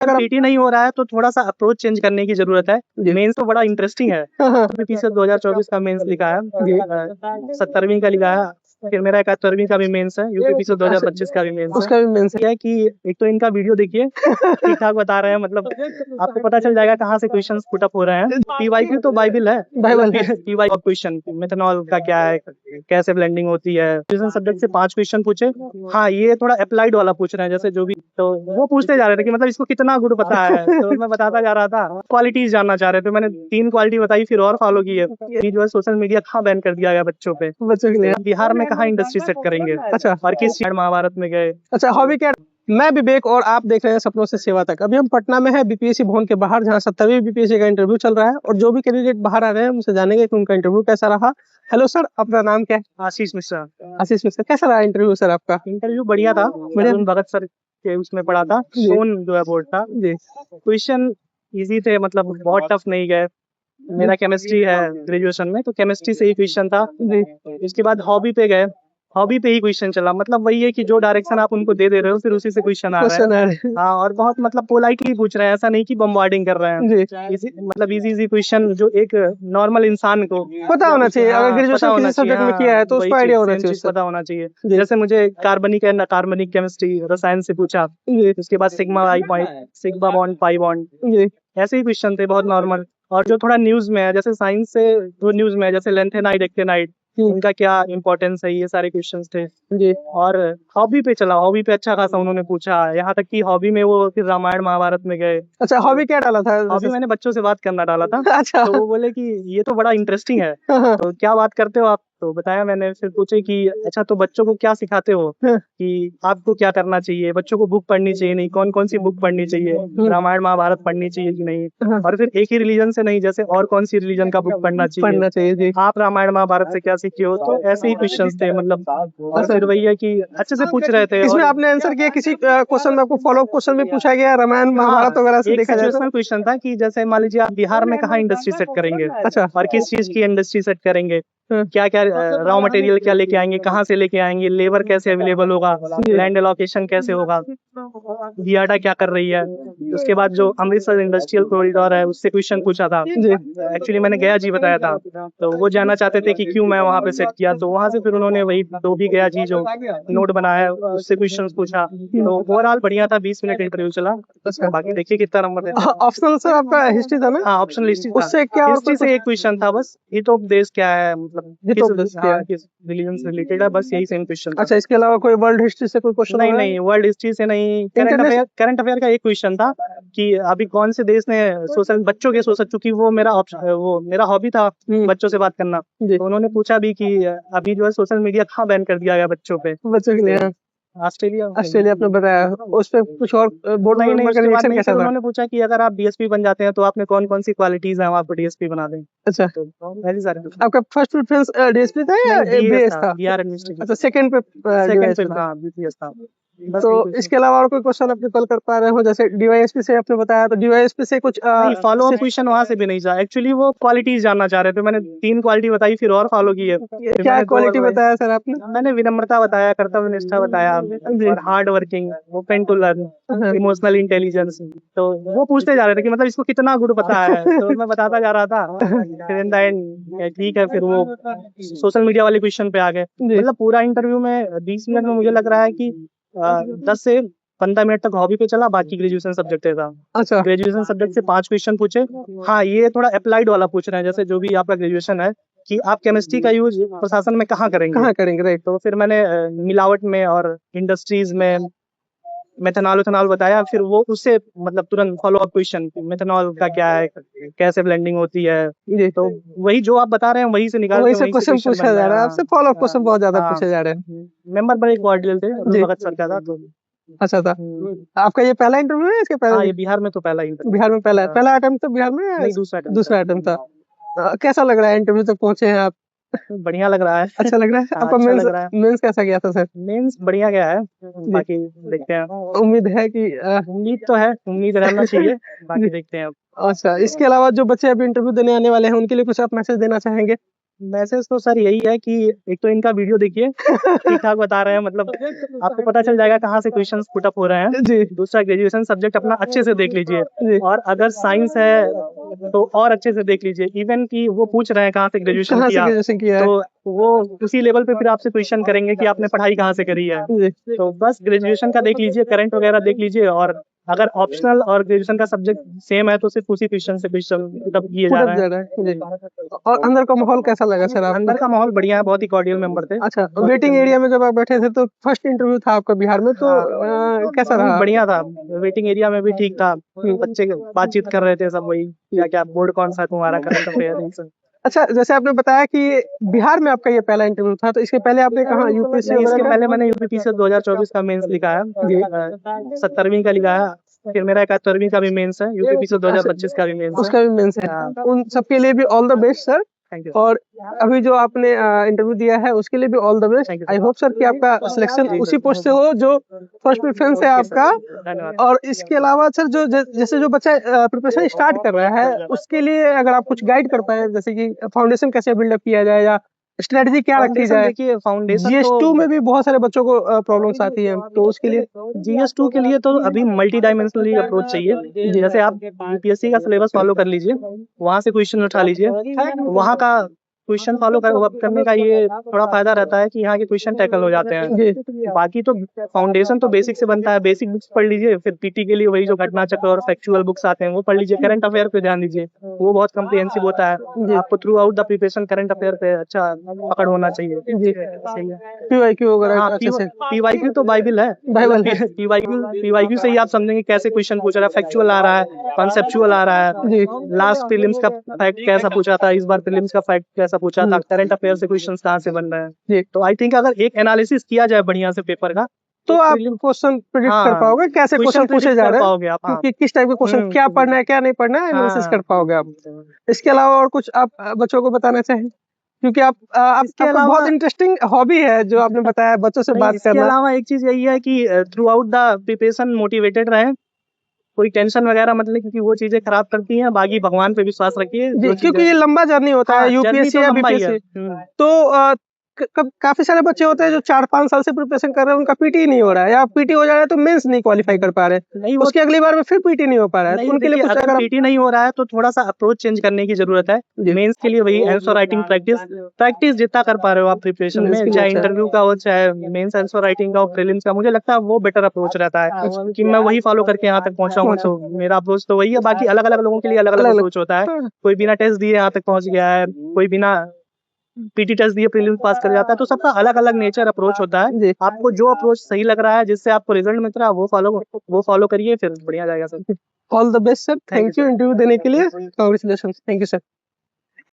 अगर पीटी नहीं हो रहा है तो थोड़ा सा अप्रोच चेंज करने की जरूरत है। मेंस तो बड़ा इंटरेस्टिंग है। यूपीपीसी से 2024 का मेंस लिखा है, 17वीं का लिखा है, फिर मेरा 71वीं का भी मेंस है, यूपीपीसी से 2025 का भी मेंस है। उसका भी मेंस है कि एक तो इनका वीडियो देखिए, ठीक ठाक बता रहे हैं, मतलब आपको पता चल जाएगा कहाँ से क्वेश्चंस पुट अप हो रहे हैं। पीवाईक्यू तो बाइबल है, पीवाई क्वेश्चन मेथनॉल का क्या है, कैसे ब्लेंडिंग होती है, सब्जेक्ट से 5 क्वेश्चन पूछे। हाँ, ये थोड़ा अप्लाइड वाला पूछ रहे हैं, जैसे जो भी, तो वो पूछते जा रहे थे कि मतलब इसको कितना गुड पता है। तो मैं बताता जा रहा था, क्वालिटीज जानना चाह रहे थे, मैंने 3 क्वालिटी बताई, फिर और फॉलो की है। ये जो है सोशल मीडिया कहाँ बैन कर दिया गया बच्चों पे, बच्चों के लिए बिहार में कहाँ इंडस्ट्री सेट करेंगे। अच्छा, और किस महाभारत में गए। अच्छा, हॉबी क्या। मैं विवेक और आप देख रहे हैं सपनों से सेवा तक। अभी हम पटना में है, बीपीएससी भवन के बाहर, जहां 70वीं बीपीएससी का इंटरव्यू चल रहा है, और जो भी कैंडिडेट बाहर आ रहे हैं उनसे जानेंगे कि उनका इंटरव्यू कैसा रहा। हेलो सर, अपना नाम क्या है। आशीष मिश्रा। आशीष मिश्रा, कैसा रहा इंटरव्यू सर आपका। इंटरव्यू बढ़िया था, अरुण भगत सर के उसमें पढ़ा था, सोन जो है बोर्ड था जी। क्वेश्चन इजी थे, मतलब बहुत टफ नहीं गए। मेरा केमिस्ट्री है ग्रेजुएशन में, तो केमिस्ट्री से ही क्वेश्चन था जी। इसके बाद हॉबी पे गए, हॉबी पे ही क्वेश्चन चला, मतलब वही है कि जो डायरेक्शन आप उनको दे रहे हो फिर उसी से क्वेश्चन आ रहा है। हाँ, और बहुत मतलब पोलाइटली पूछ रहे हैं, ऐसा नहीं कि बम्बार्डिंग कर रहे हैं। मतलब इजी क्वेश्चन जो एक नॉर्मल इंसान को पता होना चाहिए। अगर ग्रेजुएशन किसी सब्जेक्ट में किया है तो उसको आइडिया होना चाहिए, पता होना चाहिए। जैसे मुझे कार्बनिक एंड कार्बनिक केमिस्ट्री रसायन से पूछा, उसके बाद सिग्मा बॉन्ड पाई बॉन्ड, ऐसे ही क्वेश्चन थे बहुत नॉर्मल। और जो थोड़ा न्यूज में है, जैसे साइंस से जो न्यूज में है, जैसे लेंथेनाइड एक्टेनाइड, उनका क्या इंपॉर्टेंस है, ये सारे क्वेश्चंस थे जी। और हॉबी पे चला, हॉबी पे अच्छा खासा उन्होंने पूछा, यहाँ तक कि हॉबी में वो फिर रामायण महाभारत में गए। अच्छा, हॉबी क्या डाला था। हॉबी मैंने बच्चों से बात करना डाला था। अच्छा, तो वो बोले कि ये तो बड़ा इंटरेस्टिंग है, तो क्या बात करते हो आप, तो बताया मैंने। फिर पूछे कि अच्छा, तो बच्चों को क्या सिखाते हो, कि आपको क्या करना चाहिए, बच्चों को बुक पढ़नी चाहिए नहीं, कौन कौन सी बुक पढ़नी चाहिए, रामायण महाभारत पढ़नी चाहिए कि नहीं, और फिर एक ही रिलीजन से नहीं, जैसे और कौन सी रिलीजन का बुक पढ़ना चाहिए, आप रामायण महाभारत से क्या सीखे हो। तो ऐसे ही क्वेश्चंस थे, मतलब और फिर वही है कि अच्छे से पूछ रहे थे। इसमें आपने आंसर किया, किसी क्वेश्चन में आपको फॉलो अप क्वेश्चन भी पूछा गया रामायण महाभारत वगैरह से देखा जाए तो क्वेश्चन था कि जैसे मान लीजिए आप बिहार में कहाँ इंडस्ट्री सेट करेंगे। अच्छा, और किस चीज की इंडस्ट्री सेट करेंगे, क्या क्या रॉ मटेरियल क्या लेके आएंगे, कहाँ से लेके आएंगे, लेबर कैसे अवेलेबल होगा, लैंड एलोकेशन कैसे होगा, बियाडा क्या कर रही है। उसके बाद जो अमृतसर इंडस्ट्रियल कॉरिडोर है, उससे क्वेश्चन पूछा था। एक्चुअली मैंने गया जी बताया था, तो वो जानना चाहते थे कि क्यों मैं वहाँ पे सेट किया, तो वहाँ से फिर उन्होंने वही जो भी गया जी जो नोट बनाया है उससे क्वेश्चन पूछा। तो ओवरऑल बढ़िया था, 20 मिनट इंटरव्यू चला। बाकी देखिए कितना नंबर है। ऑप्शनल सर आपका हिस्ट्री था ना। हाँ, ऑप्शनल हिस्ट्री, उससे क्या हिस्ट्री से एक क्वेश्चन था बस, हित ऑफ देश क्या है, मतलब किस रिलीजन से रिलेटेड है, बस यही सेम क्वेश्चन। अच्छा, इसके अलावा कोई वर्ल्ड हिस्ट्री से कोई क्वेश्चन। नहीं, वर्ल्ड हिस्ट्री से नहीं, करंट अफेयर का एक क्वेश्चन था कि अभी कौन से देश ने सोशल बच्चों के सोशल, चूंकि वो मेरा हॉबी था बच्चों से बात करना, तो उन्होंने पूछा भी कि अभी जो है सोशल मीडिया कहाँ बैन कर दिया गया बच्चों पे, बच्चों के लिए। ऑस्ट्रेलिया आपने बताया, उस पे कुछ और बोर्ड नहीं, उन्होंने पूछा कि अगर आप डीएसपी बन जाते हैं तो आपने कौन कौन सी क्वालिटीज है, हम आपको डीएसपी बना दें। अच्छा, तो ऐसे सारे। आपका फर्स्ट प्रेफरेंस डीएसपी था या बीएस था। बिहार एडमिनिस्ट्रेशन। अच्छा, सेकंड पे हां बीपीएस था। तो इसके अलावा और कोई क्वेश्चन आपने कॉल कर पा रहे हो, जैसे डीवाईएसपी से आपने बताया, तो डीवाईएसपी से कुछ फॉलो अप क्वेश्चन वहां से भी नहीं था। एक्चुअली वो क्वालिटीज जानना चाह रहे थे, मैंने 3 क्वालिटी बताई, फिर और फॉलो की है। क्या क्वालिटी बताया सर आपने। मैंने विनम्रता बताया, कर्तव्य निष्ठा बताया, और hard working, open to learn, emotional intelligence. तो वो पूछते जा रहे थे कि मतलब इसको कितना गुड पता है, तो मैं बताता जा रहा था। फिर इन द एंड ठीक है, फिर वो सोशल मीडिया वाले क्वेश्चन पे आ गए। मतलब पूरा इंटरव्यू में 20 मिनट में मुझे लग रहा है कि 10 से 15 मिनट तक हॉबी पे चला, बाकी ग्रेजुएशन सब्जेक्ट था। अच्छा, ग्रेजुएशन सब्जेक्ट से 5 क्वेश्चन पूछे। हाँ, ये थोड़ा अप्लाइड वाला पूछ रहे हैं, जैसे जो भी आपका ग्रेजुएशन है कि आप केमिस्ट्री का यूज प्रशासन में कहाँ करेंगे, राइट। तो फिर मैंने मिलावट में और इंडस्ट्रीज में मेथनॉल बताया, फिर वो उससे मतलब तुरंत फॉलो अप क्वेश्चन, मेथनॉल का क्या है, कैसे ब्लेंडिंग होती है। तो वही जो आप बता रहे हैं वही से निकाल के वही क्वेश्चन पूछा जा रहा है आपसे, फॉलो अप क्वेश्चन बहुत ज्यादा पूछे जा रहे हैं। मेंबर बड़े कोऑर्डिनल थे, भगत सर का था। तो अच्छा था। आपका ये पहला इंटरव्यू है इसके पहले। हाँ, ये बिहार में तो पहला इंटरव्यू, बिहार में पहला अटेम्प्ट तो बिहार में नहीं, दूसरा अटेम्प्ट था। कैसा लग रहा है, इंटरव्यू तक पहुंचे हैं आप। बढ़िया लग रहा है। अच्छा लग रहा है आपका। मेंस कैसा गया था सर। मेंस बढ़िया गया है, बाकी देखते हैं। उम्मीद है कि उम्मीद तो है, उम्मीद रहना चाहिए, बाकी देखते हैं अब। अच्छा, इसके अलावा जो बच्चे अभी इंटरव्यू देने आने वाले हैं उनके लिए कुछ आप मैसेज देना चाहेंगे। मैसेज तो सर यही है कि एक तो इनका वीडियो देखिए, ठीक ठाक बता रहे हैं, मतलब आपको पता चल जाएगा कहाँ से क्वेश्चंस पुट अप हो रहे हैं जी। दूसरा, ग्रेजुएशन सब्जेक्ट अपना अच्छे से देख लीजिए, और अगर साइंस है तो और अच्छे से देख लीजिए। इवन कि वो पूछ रहे हैं कहाँ से ग्रेजुएशन किया, तो वो उसी लेवल पे फिर आपसे क्वेश्चन करेंगे कि आपने पढ़ाई कहाँ से करी है। तो बस ग्रेजुएशन का देख लीजिए, करंट वगैरह देख लीजिए, और अगर ऑप्शनल और ग्रेजुएशन का सब्जेक्ट सेम है तो सिर्फ उसी क्वेश्चन से क्वेश्चन पुट किए जा रहे हैं। और अंदर का माहौल कैसा लगा सर आपको? अंदर का माहौल बढ़िया है, बहुत ही कॉर्डियल मेंबर थे। अच्छा, वेटिंग एरिया में जब आप बैठे थे तो फर्स्ट इंटरव्यू था आपका बिहार में, तो कैसा रहा? बढ़िया था, वेटिंग एरिया में भी ठीक था, बच्चे बातचीत कर रहे थे सब, वही क्या क्या बोर्ड कौन सा तुम्हारा, करंट अफेयर। अच्छा, जैसे आपने बताया कि बिहार में आपका ये पहला इंटरव्यू था, तो इसके पहले आपने कहाँ यूपीएससी? इसके पहले मैंने यूपीपीसी 2024 का मेंस लिखा है, 17वीं का लिखा है, फिर मेरा 71वीं का भी मेंस है, यूपीपीसी 2025 का भी मेंस है, उसका भी मेंस है। उन सबके लिए भी ऑल द बेस्ट सर। और अभी जो आपने इंटरव्यू दिया है उसके लिए भी all the best. I hope sir कि आपका सिलेक्शन उसी पोस्ट से हो जो फर्स्ट प्रेफरेंस है आपका। और इसके अलावा सर जो जैसे जो बच्चा प्रिपरेशन स्टार्ट कर रहा है उसके लिए अगर आप कुछ गाइड कर पाए, जैसे कि फाउंडेशन कैसे बिल्डअप किया जाए या स्ट्रेटजी क्या रखी जाए। देखिए फाउंडेशन GS2 में भी बहुत सारे बच्चों को प्रॉब्लम्स आती है, तो उसके लिए GS2 के लिए तो अभी मल्टी डायमेंशनली अप्रोच चाहिए। जैसे आप यूपीएससी का सिलेबस फॉलो कर लीजिए, वहां से क्वेश्चन उठा लीजिए, वहां का क्वेश्चन फॉलो करने का ये थोड़ा फायदा रहता है कि यहाँ के क्वेश्चन टैकल हो जाते हैं। बाकी तो फाउंडेशन तो बेसिक से बनता है, बेसिक बुक्स पढ़ लीजिए, फिर पीटी के लिए वही जो घटना चक्र और फैक्चुअल बुक्स आते हैं वो पढ़ लीजिए। करंट अफेयर पे ध्यान दीजिए, वो बहुत कम्प्रिहेंसिव होता है, आपको through out the preparation current affair पे अच्छा पकड़ होना चाहिए। सही है। पीवाईक्यू वगैरह, पीवाईक्यू तो बाइबल है, पीवाईक्यू से ही आप समझेंगे कैसे क्वेश्चन पूछ रहा है, फैक्चुअल आ रहा है, कॉन्सेप्चुअल आ रहा है, लास्ट प्रीलिम्स का फैक्ट कैसा पूछा था, इस बार प्रीलिम्स का फैक्ट कैसा पूछा था, करंट अफेयर से क्वेश्चंस कहाँ से बन रहे हैं। तो आई थिंक अगर एक एनालिसिस किया जाए बढ़िया से पेपर का, तो आप क्वेश्चन प्रेडिक्ट कर पाओगे, कैसे क्वेश्चन पूछे जा रहे हैं आप, कि किस टाइप के क्वेश्चन, क्या पढ़ना है क्या नहीं पढ़ना है, एनालिसिस कर पाओगे आप। इसके अलावा और कुछ आप बच्चों को बताना चाहें, क्योंकि आपके बहुत इंटरेस्टिंग हॉबी है जो आपने बताया, बच्चों से बात करना। इसके अलावा एक चीज यही है कि through out the preparation motivated रहे, कोई टेंशन वगैरह मतलब, क्योंकि वो चीजें खराब करती हैं। बाकी भगवान पे विश्वास रखिए, क्योंकि ये लंबा जर्नी होता है यूपीएससी या बीपीएससी। तो काफी सारे बच्चे होते हैं जो 4-5 साल से प्रिपरेशन कर रहे हैं, उनका पीटी नहीं हो रहा है, या पीटी हो जा रहा है तो मेंस नहीं क्वालिफाई कर पा रहे, उसके अगली बार में फिर पीटी नहीं हो पा रहा है। तो उनके लिए कुछ अगर पीटी नहीं हो रहा है तो थोड़ा सा अप्रोच चेंज करने की जरूरत है। मेंस के लिए वही आंसर राइटिंग प्रैक्टिस जितना कर पा रहे हो आप प्रिपरेशन में, चाहे इंटरव्यू का हो चाहे मेंस आंसर राइटिंग का हो, प्रीलिम्स का, मुझे लगता है वो बेटर अप्रोच रहता है कि मैं वही फॉलो करके यहाँ तक पहुंचा हूँ। तो मेरा अप्रोच तो वही है। बाकी अलग अलग लोगों के लिए अलग अलग अप्रोच होता है, कोई बिना टेस्ट दिए यहाँ तक पहुंच गया है, कोई बिना पीटी टेस्ट दिए प्रीलिम्स पास कर जाता है, तो सबका अलग अलग नेचर अप्रोच होता है। आपको जो अप्रोच सही लग रहा है, जिससे आपको रिजल्ट मिल रहा है, वो फॉलो करिए, फिर बढ़िया जाएगा sir. All the best sir, thank you interview देने के लिए, कांग्रेचुलेशन, थैंक यू सर।